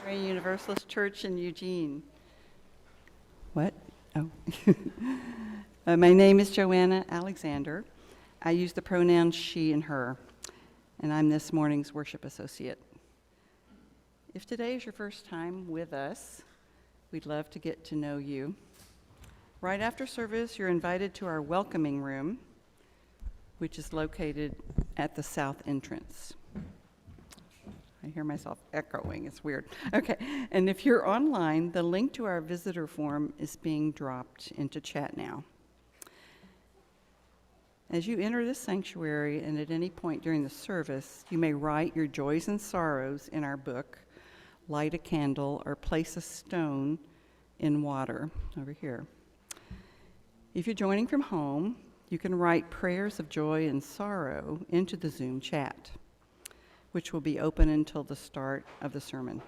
Unitarian Universalist Church in Eugene. What? Oh. My name is Joanna Alexander. I use the pronouns she and her, and I'm this morning's worship associate. If today is your first time with us, we'd love to get to know you. Right after service, you're invited to our welcoming room, which is located at the south entrance. I hear myself echoing, it's weird. Okay, and if you're online, the link to our visitor form is being dropped into chat now. As you enter this sanctuary and at any point during the service, you may write your joys and sorrows in our book, light a candle, or place a stone in water over here. If you're joining from home, you can write prayers of joy and sorrow into the Zoom chat, which will be open until the start of the sermon.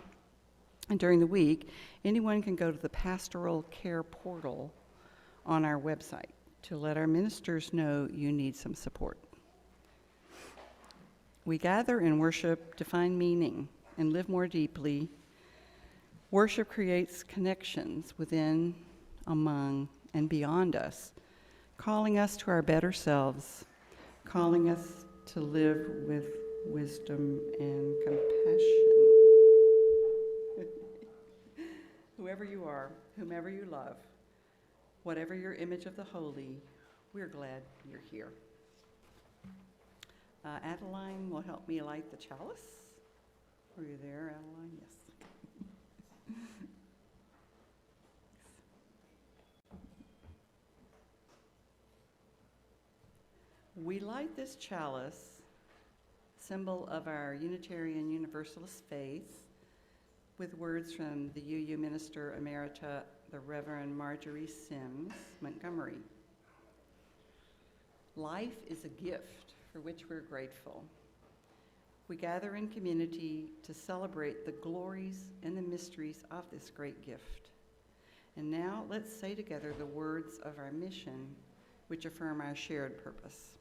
And during the week, anyone can go to the pastoral care portal on our website to let our ministers know you need some support. We gather in worship to find meaning and live more deeply. Worship creates connections within, among, and beyond us, calling us to our better selves, calling us to live with wisdom and compassion. Whoever you are, whomever you love, whatever your image of the holy, we're glad you're here. Adeline will help me light the chalice. Are you there, Adeline? Yes. We light this chalice, symbol of our Unitarian Universalist faith, with words from the UU Minister Emerita, the Reverend Marjorie Sims Montgomery. Life is a gift for which we're grateful. We gather in community to celebrate the glories and the mysteries of this great gift. And now let's say together the words of our mission, which affirm our shared purpose.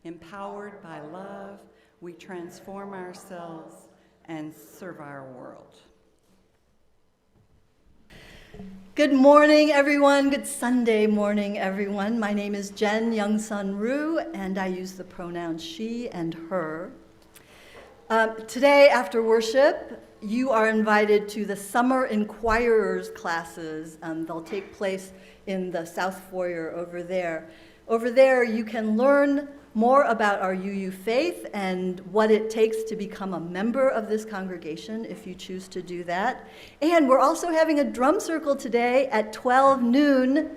Empowered by love, we transform ourselves and serve our world. Good morning, everyone. Good Sunday morning, everyone. My name is Jen Youngsun Rue, and I use the pronouns she and her. Today, after worship, you are invited to the Summer Inquirers classes. They'll take place in the South Foyer over there. Over there, you can learn more about our UU faith and what it takes to become a member of this congregation if you choose to do that. And we're also having a drum circle today at 12 noon.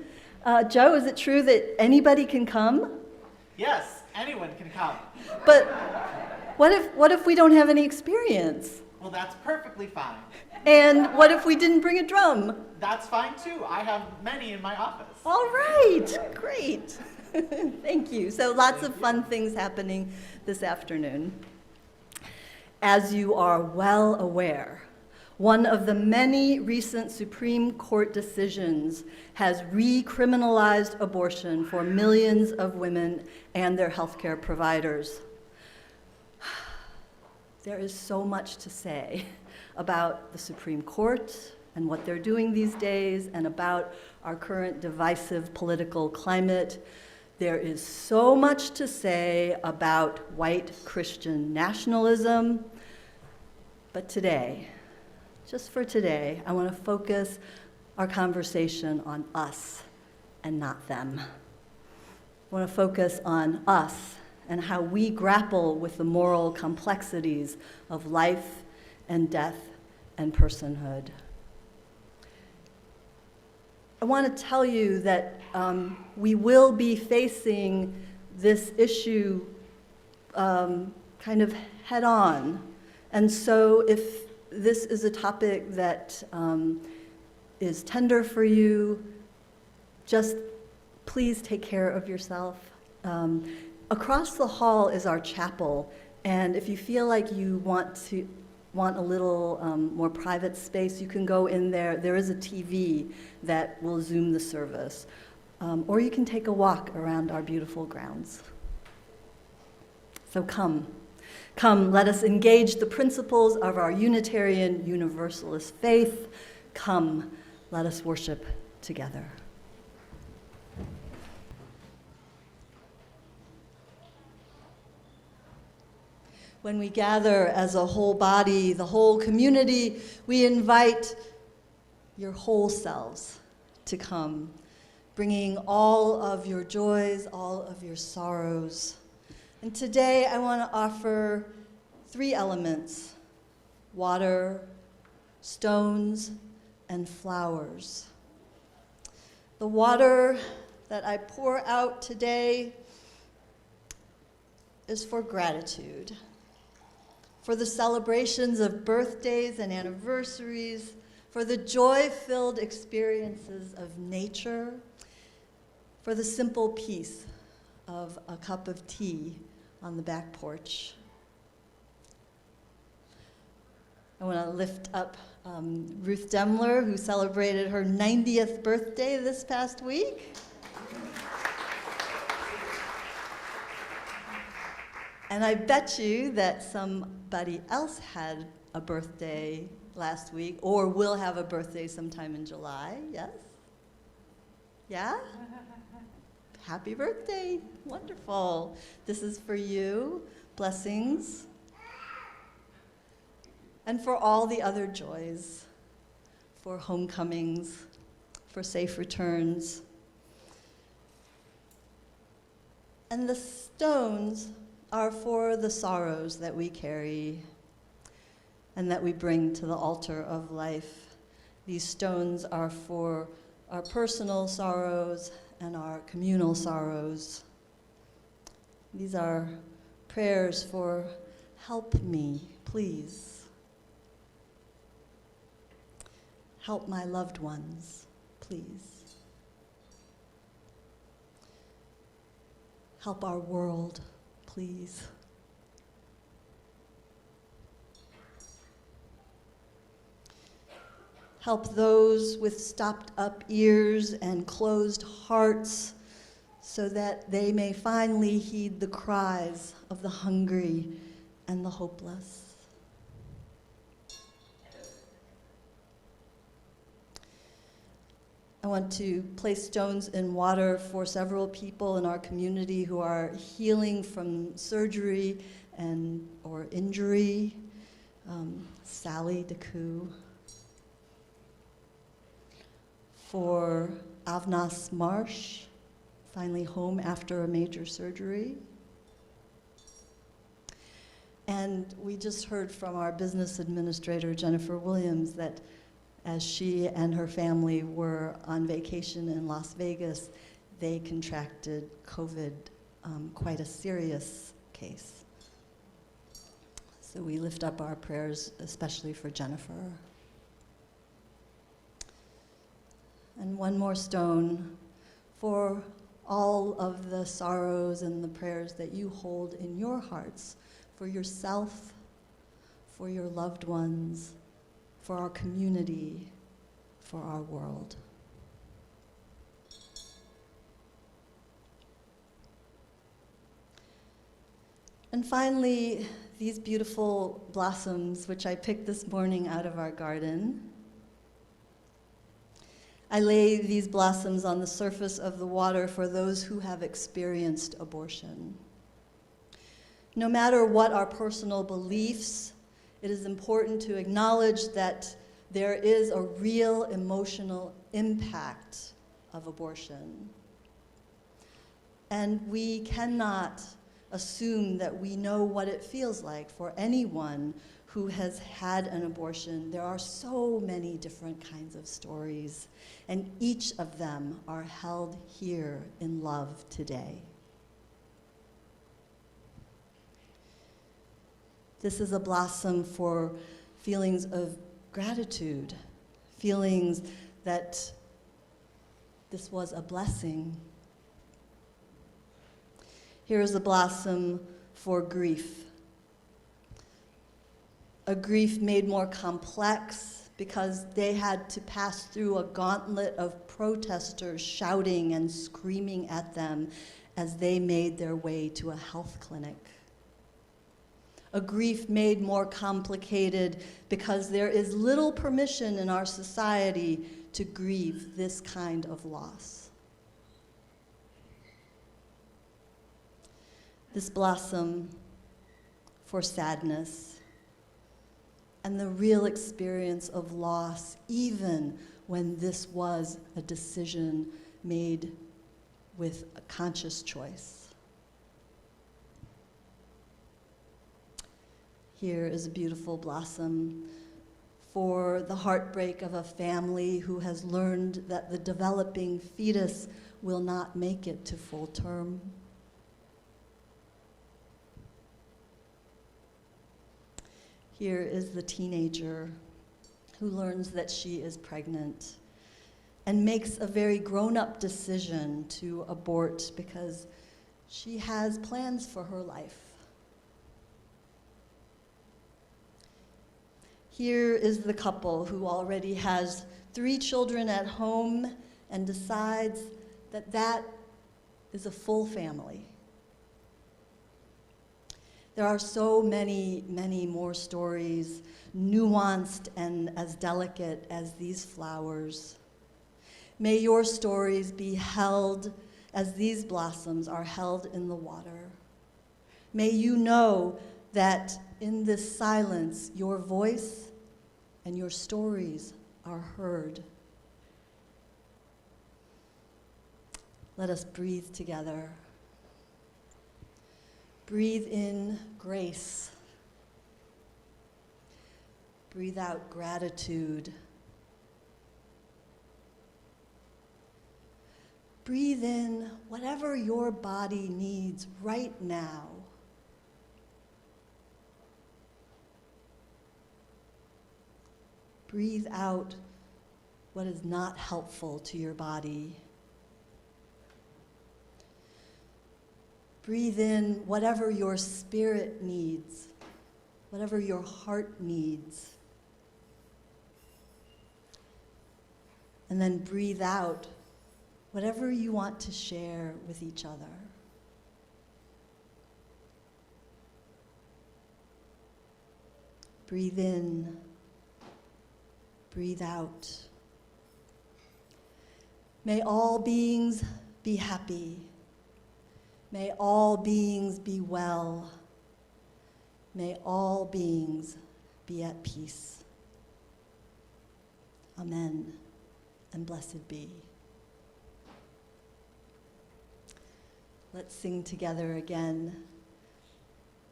Joe, is it true that anybody can come? Yes, anyone can come. But what if we don't have any experience? Well, that's perfectly fine. And what if we didn't bring a drum? That's fine too. I have many in my office. All right, great. Thank you. So lots of fun things happening this afternoon. As you are well aware, one of the many recent Supreme Court decisions has recriminalized abortion for millions of women and their healthcare providers. There is so much to say about the Supreme Court and what they're doing these days and about our current divisive political climate. There is so much to say about white Christian nationalism, but today, just for today, I want to focus our conversation on us and not them. I want to focus on us and how we grapple with the moral complexities of life and death and personhood. I want to tell you that we will be facing this issue kind of head on. And so if this is a topic that is tender for you, just please take care of yourself. Across the hall is our chapel, and if you feel like you want a little more private space, you can go in there. There is a TV that will Zoom the service. Or you can take a walk around our beautiful grounds. So come. Come, let us engage the principles of our Unitarian Universalist faith. Come, let us worship together. When we gather as a whole body, the whole community, we invite your whole selves to come, bringing all of your joys, all of your sorrows. And today I want to offer 3 elements: water, stones, and flowers. The water that I pour out today is for gratitude, for the celebrations of birthdays and anniversaries, for the joy-filled experiences of nature, for the simple peace of a cup of tea on the back porch. I want to lift up Ruth Demler, who celebrated her 90th birthday this past week. And I bet you that somebody else had a birthday last week or will have a birthday sometime in July, yes? Yeah? Happy birthday, wonderful. This is for you, blessings. And for all the other joys, for homecomings, for safe returns. And the stones are for the sorrows that we carry and that we bring to the altar of life. These stones are for our personal sorrows and our communal sorrows. These are prayers for help me, please. Help my loved ones, please. Help our world, please. Help those with stopped up ears and closed hearts so that they may finally heed the cries of the hungry and the hopeless. I want to place stones in water for several people in our community who are healing from surgery or injury. Sally DeCoo. For Avnas Marsh, finally home after a major surgery. And we just heard from our business administrator, Jennifer Williams, that as she and her family were on vacation in Las Vegas, they contracted COVID, quite a serious case. So we lift up our prayers, especially for Jennifer. And one more stone for all of the sorrows and the prayers that you hold in your hearts for yourself, for your loved ones, for our community, for our world. And finally, these beautiful blossoms, which I picked this morning out of our garden. I lay these blossoms on the surface of the water for those who have experienced abortion. No matter what our personal beliefs, it is important to acknowledge that there is a real emotional impact of abortion. And we cannot assume that we know what it feels like for anyone who has had an abortion. There are so many different kinds of stories, and each of them are held here in love today. This is a blossom for feelings of gratitude, feelings that this was a blessing. Here is a blossom for grief. A grief made more complex because they had to pass through a gauntlet of protesters shouting and screaming at them as they made their way to a health clinic. a grief made more complicated because there is little permission in our society to grieve this kind of loss. This blossom for sadness and the real experience of loss, even when this was a decision made with a conscious choice. Here is a beautiful blossom for the heartbreak of a family who has learned that the developing fetus will not make it to full term. Here is the teenager who learns that she is pregnant and makes a very grown-up decision to abort because she has plans for her life. Here is the couple who already has 3 children at home and decides that that is a full family. There are so many, many more stories, nuanced and as delicate as these flowers. May your stories be held as these blossoms are held in the water. May you know that in this silence, your voice and your stories are heard. Let us breathe together. Breathe in grace. Breathe out gratitude. Breathe in whatever your body needs right now. Breathe out what is not helpful to your body. Breathe in whatever your spirit needs, whatever your heart needs. And then breathe out whatever you want to share with each other. Breathe in, breathe out. May all beings be happy. May all beings be well. May all beings be at peace. Amen, and blessed be. Let's sing together again.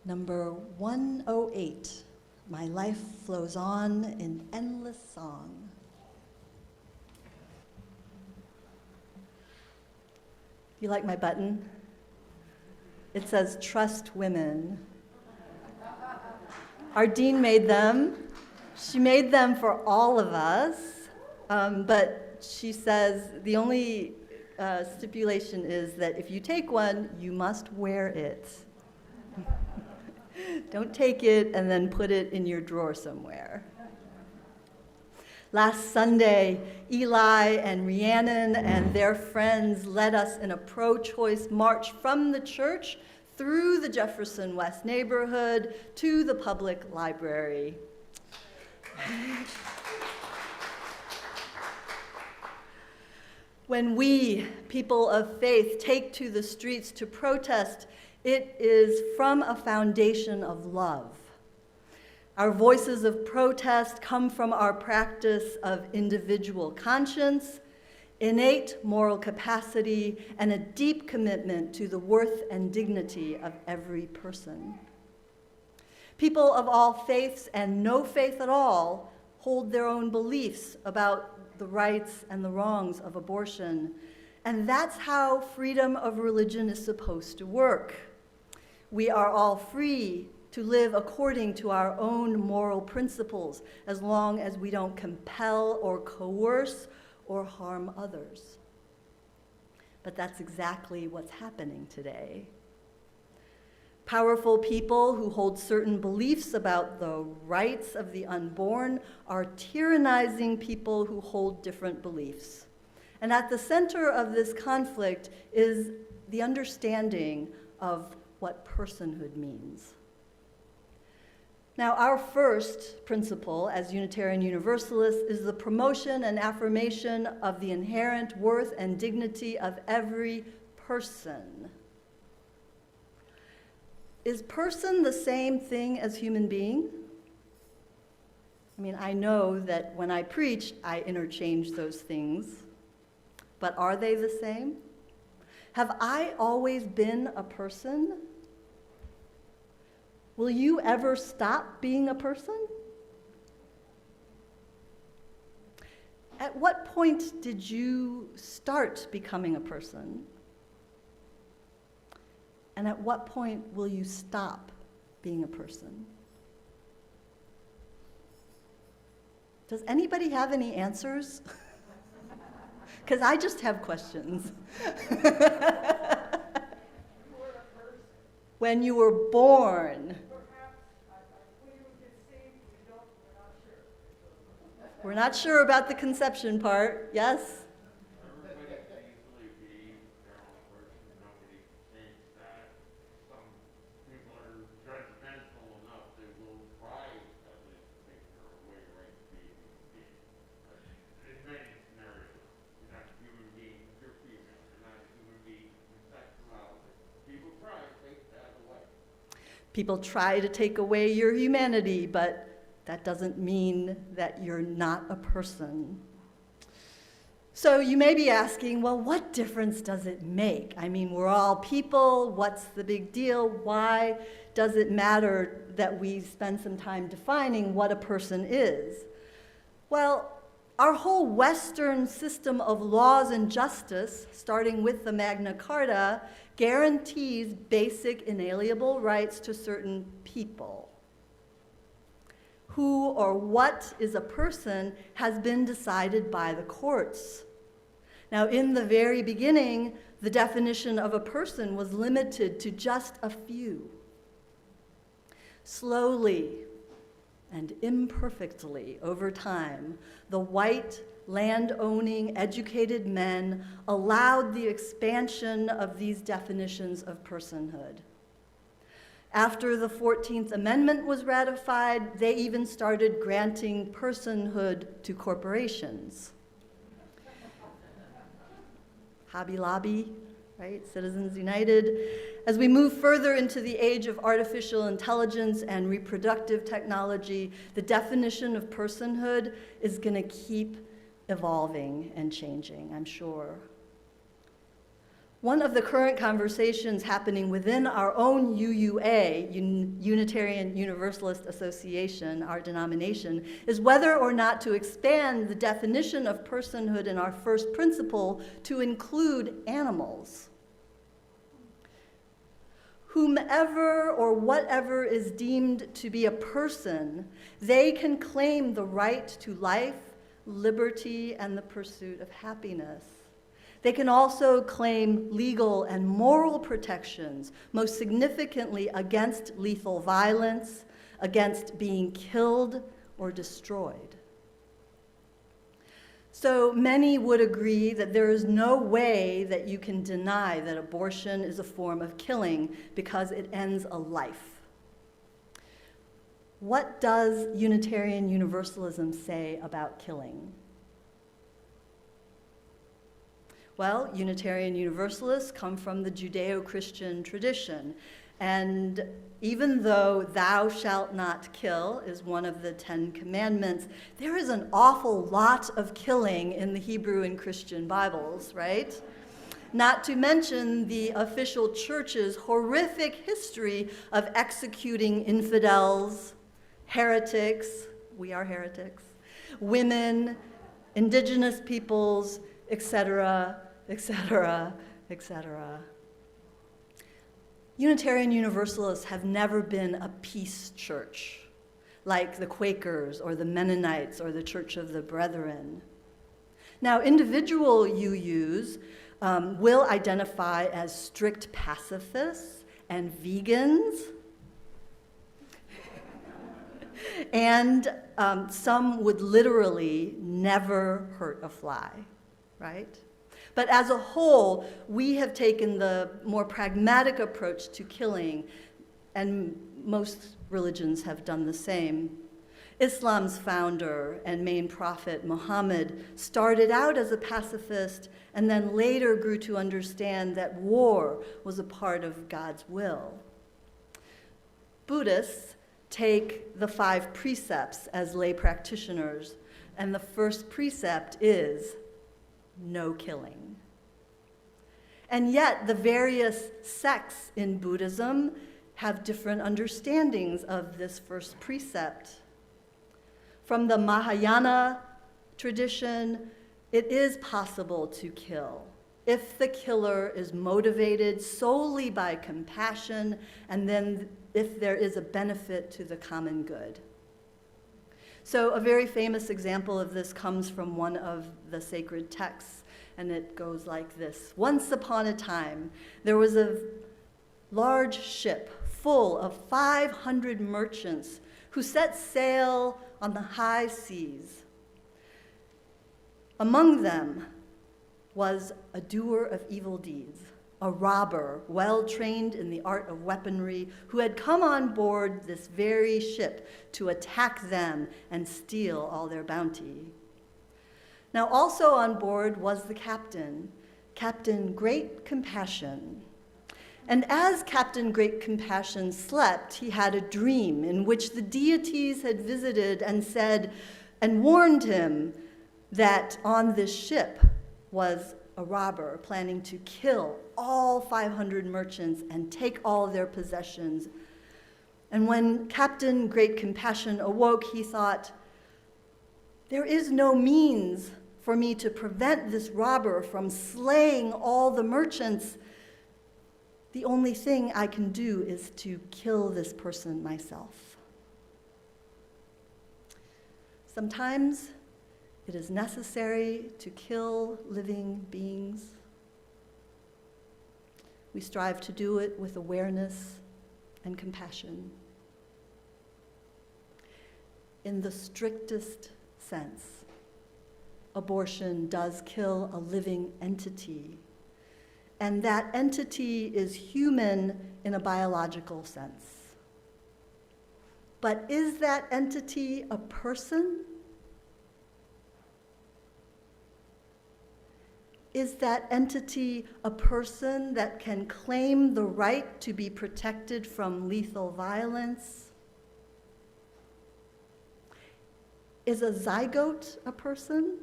Number 108, My Life Flows On in Endless Song. You like my button? It says, Trust Women. Our dean made them. She made them for all of us, but she says the only stipulation is that if you take one, you must wear it. Don't take it and then put it in your drawer somewhere. Last Sunday, Eli and Rhiannon and their friends led us in a pro-choice march from the church through the Jefferson West neighborhood to the public library. When we, people of faith, take to the streets to protest, it is from a foundation of love. Our voices of protest come from our practice of individual conscience, innate moral capacity, and a deep commitment to the worth and dignity of every person. People of all faiths and no faith at all hold their own beliefs about the rights and the wrongs of abortion, and that's how freedom of religion is supposed to work. We are all free to live according to our own moral principles, as long as we don't compel or coerce or harm others. But that's exactly what's happening today. Powerful people who hold certain beliefs about the rights of the unborn are tyrannizing people who hold different beliefs. And at the center of this conflict is the understanding of what personhood means. Now, our first principle as Unitarian Universalists is the promotion and affirmation of the inherent worth and dignity of every person. Is person the same thing as human being? I mean, I know that when I preach, I interchange those things, but are they the same? Have I always been a person? Will you ever stop being a person? At what point did you start becoming a person? And at what point will you stop being a person? Does anybody have any answers? Because I just have questions. When you were born. We're not sure about the conception part. Yes? Everybody can easily be their own person. Nobody thinks that. Some people are judgmental enough they will try at least to take their way right to being a human being. But in many scenarios, you're not a human being if you're female. You're not a human being in sexuality. People try to take that away. People try to take away your humanity, but that doesn't mean that you're not a person. So you may be asking, well, what difference does it make? I mean, we're all people. What's the big deal? Why does it matter that we spend some time defining what a person is? Well, our whole Western system of laws and justice, starting with the Magna Carta, guarantees basic inalienable rights to certain people. Who or what is a person has been decided by the courts. Now, in the very beginning, the definition of a person was limited to just a few. Slowly and imperfectly over time, the white, land-owning, educated men allowed the expansion of these definitions of personhood. After the 14th Amendment was ratified, they even started granting personhood to corporations. Hobby Lobby, right? Citizens United. As we move further into the age of artificial intelligence and reproductive technology, the definition of personhood is going to keep evolving and changing, I'm sure. One of the current conversations happening within our own UUA, Unitarian Universalist Association, our denomination, is whether or not to expand the definition of personhood in our first principle to include animals. Whomever or whatever is deemed to be a person, they can claim the right to life, liberty, and the pursuit of happiness. They can also claim legal and moral protections, most significantly against lethal violence, against being killed or destroyed. So many would agree that there is no way that you can deny that abortion is a form of killing because it ends a life. What does Unitarian Universalism say about killing? Well, Unitarian Universalists come from the Judeo-Christian tradition, and even though thou shalt not kill is one of the 10 commandments, there is an awful lot of killing in the Hebrew and Christian Bibles, right? Not to mention the official church's horrific history of executing infidels, heretics, we are heretics, women, indigenous peoples, etc., etc., etc. Unitarian Universalists have never been a peace church, like the Quakers or the Mennonites or the Church of the Brethren. Now, individual UUs will identify as strict pacifists and vegans, and some would literally never hurt a fly, right? But as a whole, we have taken the more pragmatic approach to killing, and most religions have done the same. Islam's founder and main prophet, Muhammad, started out as a pacifist and then later grew to understand that war was a part of God's will. Buddhists take the 5 precepts as lay practitioners, and the first precept is no killing. And yet, the various sects in Buddhism have different understandings of this first precept. From the Mahayana tradition, it is possible to kill if the killer is motivated solely by compassion and then if there is a benefit to the common good. So a very famous example of this comes from one of the sacred texts, and it goes like this. Once upon a time, there was a large ship full of 500 merchants who set sail on the high seas. Among them was a doer of evil deeds, a robber well trained in the art of weaponry who had come on board this very ship to attack them and steal all their bounty. Now also on board was the captain, Captain Great Compassion. And as Captain Great Compassion slept, he had a dream in which the deities had visited and said, and warned him that on this ship was a robber planning to kill all 500 merchants and take all their possessions. And when Captain Great Compassion awoke, he thought, there is no means for me to prevent this robber from slaying all the merchants. The only thing I can do is to kill this person myself. Sometimes it is necessary to kill living beings. We strive to do it with awareness and compassion. In the strictest sense, abortion does kill a living entity. And that entity is human in a biological sense. But is that entity a person? Is that entity a person that can claim the right to be protected from lethal violence? Is a zygote a person?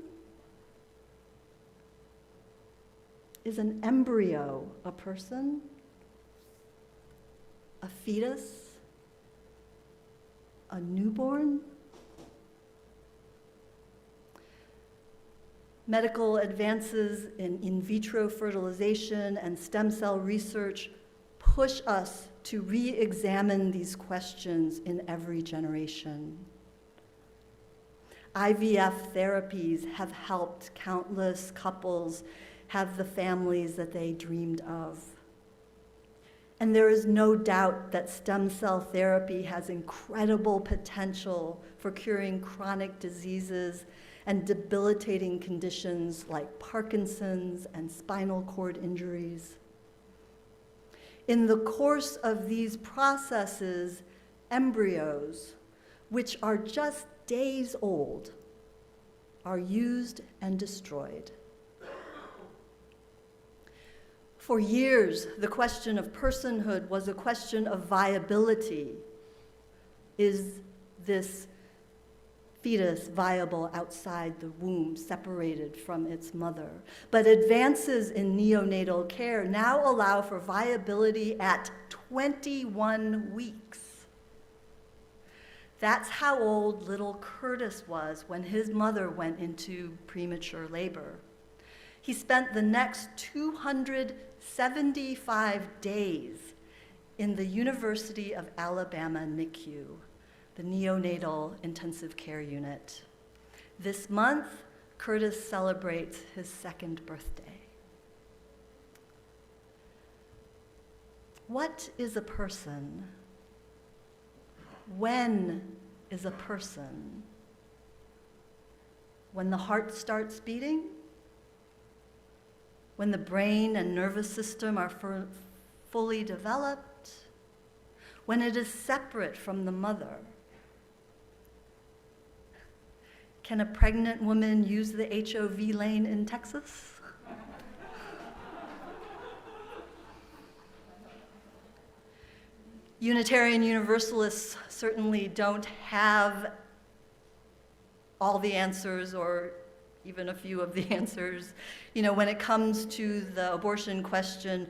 Is an embryo a person? A fetus? A newborn? Medical advances in vitro fertilization and stem cell research push us to re-examine these questions in every generation. IVF therapies have helped countless couples have the families that they dreamed of. And there is no doubt that stem cell therapy has incredible potential for curing chronic diseases and debilitating conditions like Parkinson's and spinal cord injuries. In the course of these processes, embryos, which are just days old, are used and destroyed. For years, the question of personhood was a question of viability. Is this fetus viable outside the womb, separated from its mother? But advances in neonatal care now allow for viability at 21 weeks. That's how old little Curtis was when his mother went into premature labor. He spent the next 275 days in the University of Alabama NICU, the neonatal intensive care unit. This month, Curtis celebrates his 2nd birthday. What is a person? When is a person? When the heart starts beating? When the brain and nervous system are fully developed? when it is separate from the mother? Can a pregnant woman use the HOV lane in Texas? Unitarian Universalists certainly don't have all the answers, or even a few of the answers. You know, when it comes to the abortion question,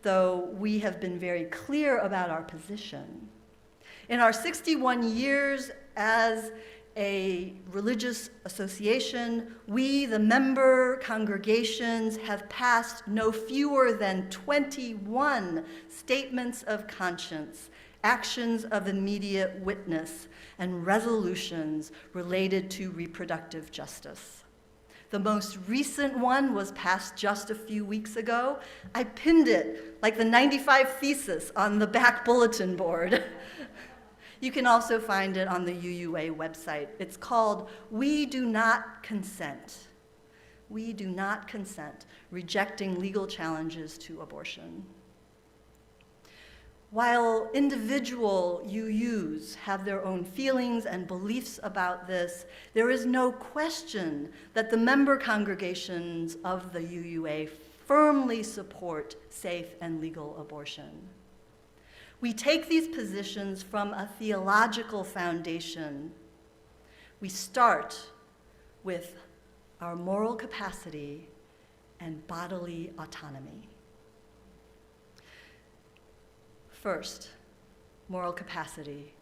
though, we have been very clear about our position. In our 61 years as a religious association, we, the member congregations, have passed no fewer than 21 statements of conscience, actions of immediate witness, and resolutions related to reproductive justice. The most recent one was passed just a few weeks ago. I pinned it like the 95 Thesis on the back bulletin board. You can also find it on the UUA website. It's called We Do Not Consent. We do not consent, rejecting legal challenges to abortion. While individual UUs have their own feelings and beliefs about this, there is no question that the member congregations of the UUA firmly support safe and legal abortion. We take these positions from a theological foundation. We start with our moral capacity and bodily autonomy. First, moral capacity.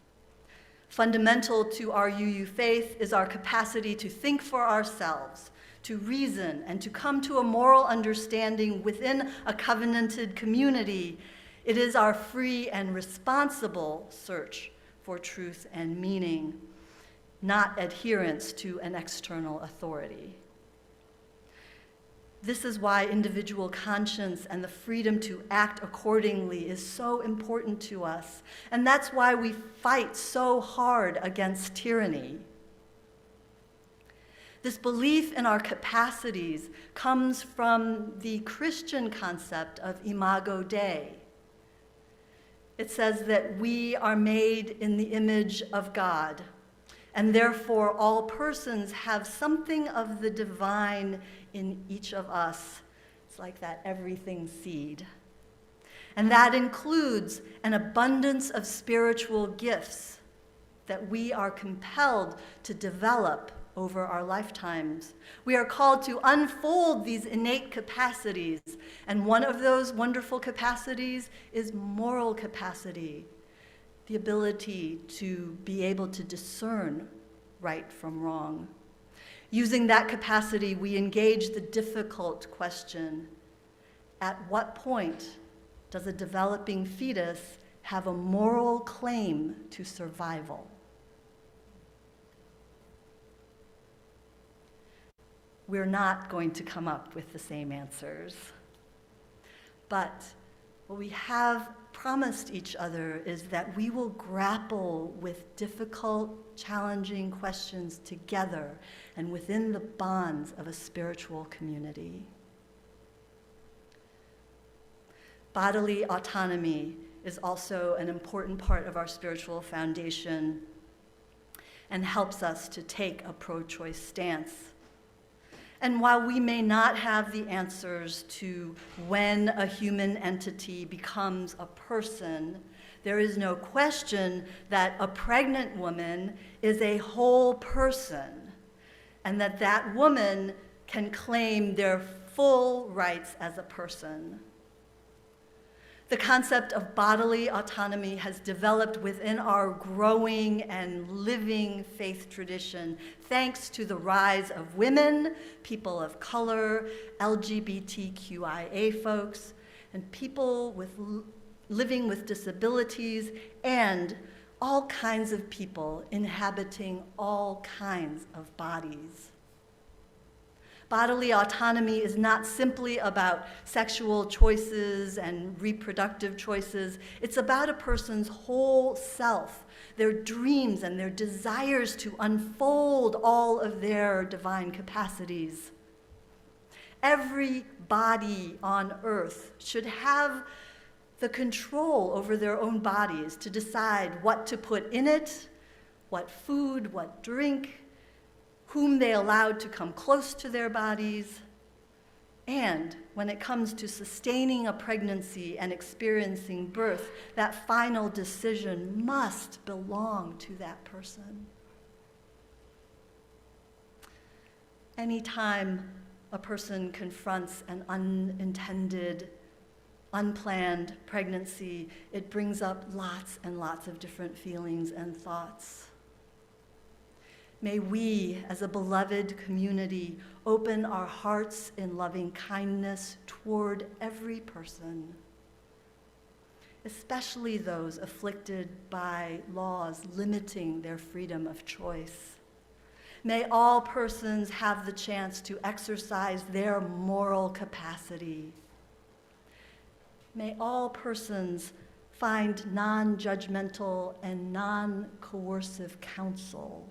Fundamental to our UU faith is our capacity to think for ourselves, to reason, and to come to a moral understanding within a covenanted community. It is our free and responsible search for truth and meaning, not adherence to an external authority. This is why individual conscience and the freedom to act accordingly is so important to us. And that's why we fight so hard against tyranny. This belief in our capacities comes from the Christian concept of imago Dei. It says that we are made in the image of God, and therefore all persons have something of the divine in each of us. It's like that everything seed. And that includes an abundance of spiritual gifts that we are compelled to develop over our lifetimes. We are called to unfold these innate capacities, and one of those wonderful capacities is moral capacity, the ability to be able to discern right from wrong. Using that capacity, we engage the difficult question: at what point does a developing fetus have a moral claim to survival? We're not going to come up with the same answers. But what we have promised each other is that we will grapple with difficult, challenging questions together and within the bonds of a spiritual community. Bodily autonomy is also an important part of our spiritual foundation and helps us to take a pro-choice stance. And while we may not have the answers to when a human entity becomes a person, there is no question that a pregnant woman is a whole person, and that that woman can claim their full rights as a person. The concept of bodily autonomy has developed within our growing and living faith tradition, thanks to the rise of women, people of color, LGBTQIA folks, and people living with disabilities, and all kinds of people inhabiting all kinds of bodies. Bodily autonomy is not simply about sexual choices and reproductive choices. It's about a person's whole self, their dreams and their desires to unfold all of their divine capacities. Every body on earth should have the control over their own bodies to decide what to put in it, what food, what drink, whom they allowed to come close to their bodies. And when it comes to sustaining a pregnancy and experiencing birth, that final decision must belong to that person. Anytime a person confronts an unintended, unplanned pregnancy, it brings up lots and lots of different feelings and thoughts. May we, as a beloved community, open our hearts in loving kindness toward every person, especially those afflicted by laws limiting their freedom of choice. May all persons have the chance to exercise their moral capacity. May all persons find non-judgmental and non-coercive counsel.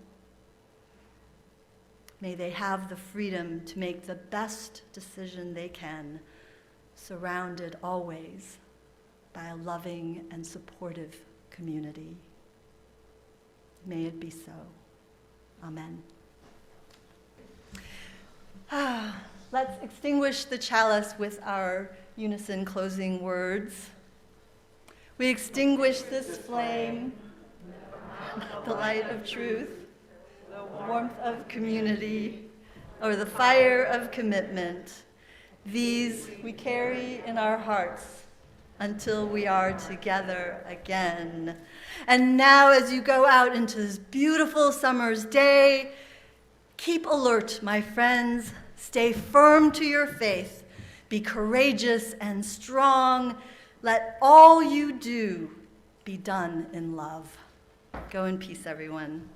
May they have the freedom to make the best decision they can, surrounded always by a loving and supportive community. May it be so. Amen. Let's extinguish the chalice with our unison closing words. We extinguish this flame, the light of truth, the warmth of community, or the fire of commitment. These we carry in our hearts until we are together again. And now, as you go out into this beautiful summer's day, keep alert, my friends. Stay firm to your faith. Be courageous and strong. Let all you do be done in love. Go in peace, everyone.